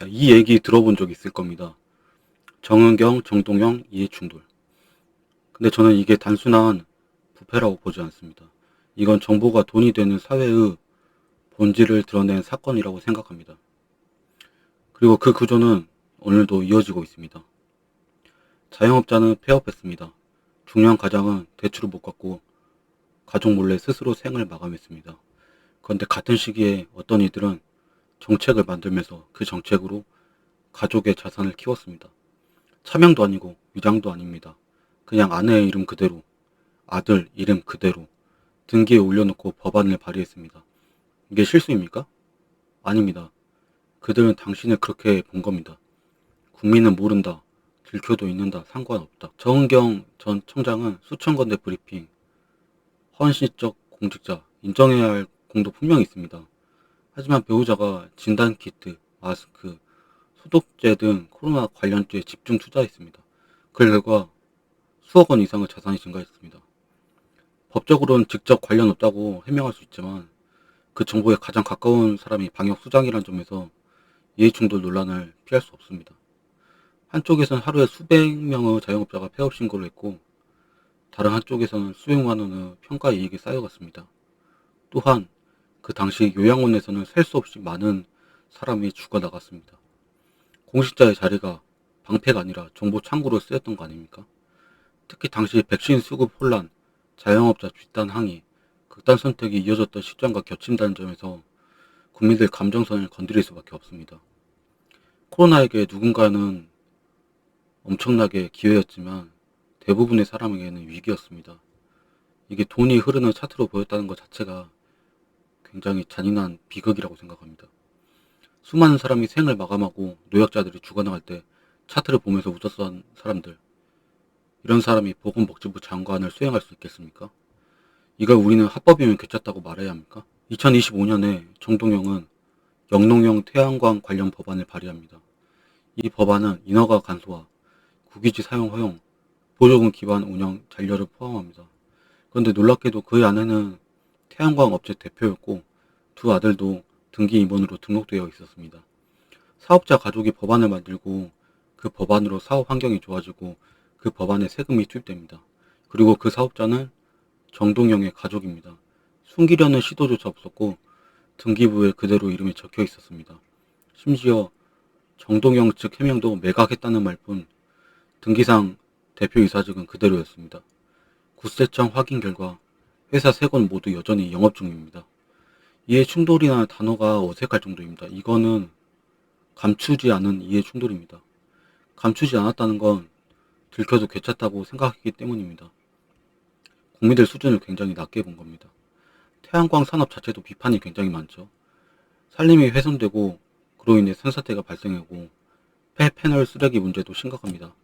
자, 이 얘기 들어본 적 있을 겁니다. 정은경, 정동영 이해충돌. 근데 저는 이게 단순한 부패라고 보지 않습니다. 이건 정보가 돈이 되는 사회의 본질을 드러낸 사건이라고 생각합니다. 그리고 그 구조는 오늘도 이어지고 있습니다. 자영업자는 폐업했습니다. 중요한 가장은 대출을 못 갚고 가족 몰래 스스로 생을 마감했습니다. 그런데 같은 시기에 어떤 이들은 정책을 만들면서 그 정책으로 가족의 자산을 키웠습니다. 차명도 아니고 위장도 아닙니다. 그냥 아내의 이름 그대로, 아들 이름 그대로 등기에 올려놓고 법안을 발의했습니다. 이게 실수입니까? 아닙니다. 그들은 당신을 그렇게 본 겁니다. 국민은 모른다. 들켜도 있는다. 상관없다. 정은경 전 청장은 수천 건대 브리핑, 헌신적 공직자, 인정해야 할 공도 분명히 있습니다. 하지만 배우자가 진단키트, 마스크, 소독제 등 코로나 관련주에 집중 투자했습니다. 그 결과 수억 원 이상의 자산이 증가했습니다. 법적으로는 직접 관련 없다고 해명할 수 있지만 그 정보에 가장 가까운 사람이 방역수장이라는 점에서 이해충돌 논란을 피할 수 없습니다. 한쪽에서는 하루에 수백 명의 자영업자가 폐업 신고를 했고 다른 한쪽에서는 수백만 원의 평가 이익이 쌓여갔습니다. 또한 그 당시 요양원에서는 셀 수 없이 많은 사람이 죽어나갔습니다. 공직자의 자리가 방패가 아니라 정보 창구로 쓰였던 거 아닙니까? 특히 당시 백신 수급 혼란, 자영업자 집단 항의, 극단 선택이 이어졌던 시점과 겹친다는 점에서 국민들 감정선을 건드릴 수밖에 없습니다. 코로나에게 누군가는 엄청나게 기회였지만 대부분의 사람에게는 위기였습니다. 이게 돈이 흐르는 차트로 보였다는 것 자체가 굉장히 잔인한 비극이라고 생각합니다. 수많은 사람이 생을 마감하고 노약자들이 죽어나갈 때 차트를 보면서 웃었던 사람들, 이런 사람이 보건복지부 장관을 수행할 수 있겠습니까? 이걸 우리는 합법이면 괜찮다고 말해야 합니까? 2025년에 정동영은 영농형 태양광 관련 법안을 발의합니다. 이 법안은 인허가 간소화, 국유지 사용 허용, 보조금 기반 운영 잔료를 포함합니다. 그런데 놀랍게도 그 안에는 태양광 업체 대표였고 두 아들도 등기 임원으로 등록되어 있었습니다. 사업자 가족이 법안을 만들고 그 법안으로 사업 환경이 좋아지고 그 법안에 세금이 투입됩니다. 그리고 그 사업자는 정동영의 가족입니다. 숨기려는 시도조차 없었고 등기부에 그대로 이름이 적혀 있었습니다. 심지어 정동영 측 해명도 매각했다는 말뿐 등기상 대표이사직은 그대로였습니다. 국세청 확인 결과 회사 세 곳 모두 여전히 영업 중입니다. 이해 충돌이라는 단어가 어색할 정도입니다. 이거는 감추지 않은 이해 충돌입니다. 감추지 않았다는 건 들켜도 괜찮다고 생각했기 때문입니다. 국민들 수준을 굉장히 낮게 본 겁니다. 태양광 산업 자체도 비판이 굉장히 많죠. 산림이 훼손되고 그로 인해 산사태가 발생하고 폐패널 쓰레기 문제도 심각합니다.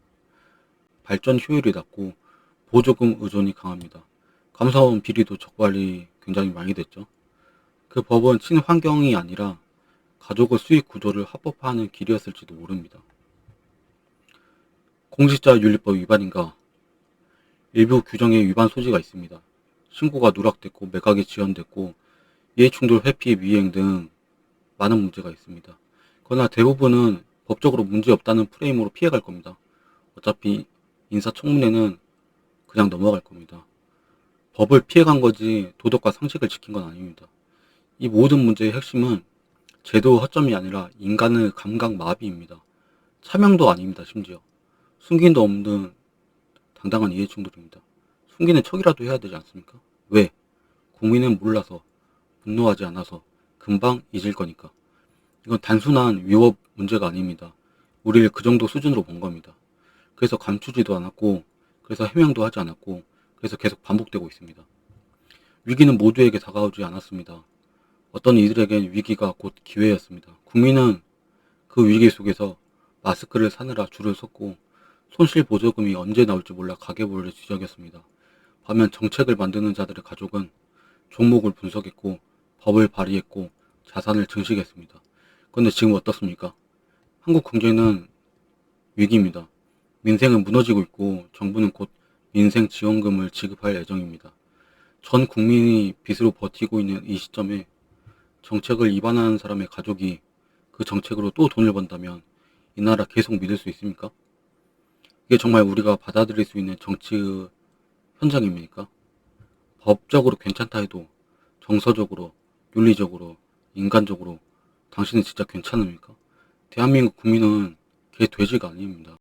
발전 효율이 낮고 보조금 의존이 강합니다. 감사원 비리도 적발이 굉장히 많이 됐죠. 그 법은 친환경이 아니라 가족의 수익 구조를 합법화하는 길이었을지도 모릅니다. 공직자윤리법 위반인가? 일부 규정에 위반 소지가 있습니다. 신고가 누락됐고 매각이 지연됐고 이해충돌 회피 미행 등 많은 문제가 있습니다. 그러나 대부분은 법적으로 문제없다는 프레임으로 피해갈 겁니다. 어차피 인사청문회는 그냥 넘어갈 겁니다. 법을 피해간 거지 도덕과 상식을 지킨 건 아닙니다. 이 모든 문제의 핵심은 제도 허점이 아니라 인간의 감각 마비입니다. 차명도 아닙니다. 심지어 숨김도 없는 당당한 이해충돌입니다. 숨기는 척이라도 해야 되지 않습니까? 왜? 국민은 몰라서, 분노하지 않아서 금방 잊을 거니까. 이건 단순한 위법 문제가 아닙니다. 우리를 그 정도 수준으로 본 겁니다. 그래서 감추지도 않았고, 그래서 해명도 하지 않았고, 그래서 계속 반복되고 있습니다. 위기는 모두에게 다가오지 않았습니다. 어떤 이들에겐 위기가 곧 기회였습니다. 국민은 그 위기 속에서 마스크를 사느라 줄을 섰고 손실보조금이 언제 나올지 몰라 가계부를 뒤적였습니다. 반면 정책을 만드는 자들의 가족은 종목을 분석했고 법을 발의했고 자산을 증식했습니다. 그런데 지금 어떻습니까? 한국 경제는 위기입니다. 민생은 무너지고 있고 정부는 곧 민생 지원금을 지급할 예정입니다. 전 국민이 빚으로 버티고 있는 이 시점에 정책을 위반하는 사람의 가족이 그 정책으로 또 돈을 번다면 이 나라 계속 믿을 수 있습니까? 이게 정말 우리가 받아들일 수 있는 정치 현장입니까? 법적으로 괜찮다 해도 정서적으로, 윤리적으로, 인간적으로 당신은 진짜 괜찮습니까? 대한민국 국민은 개 돼지가 아닙니다.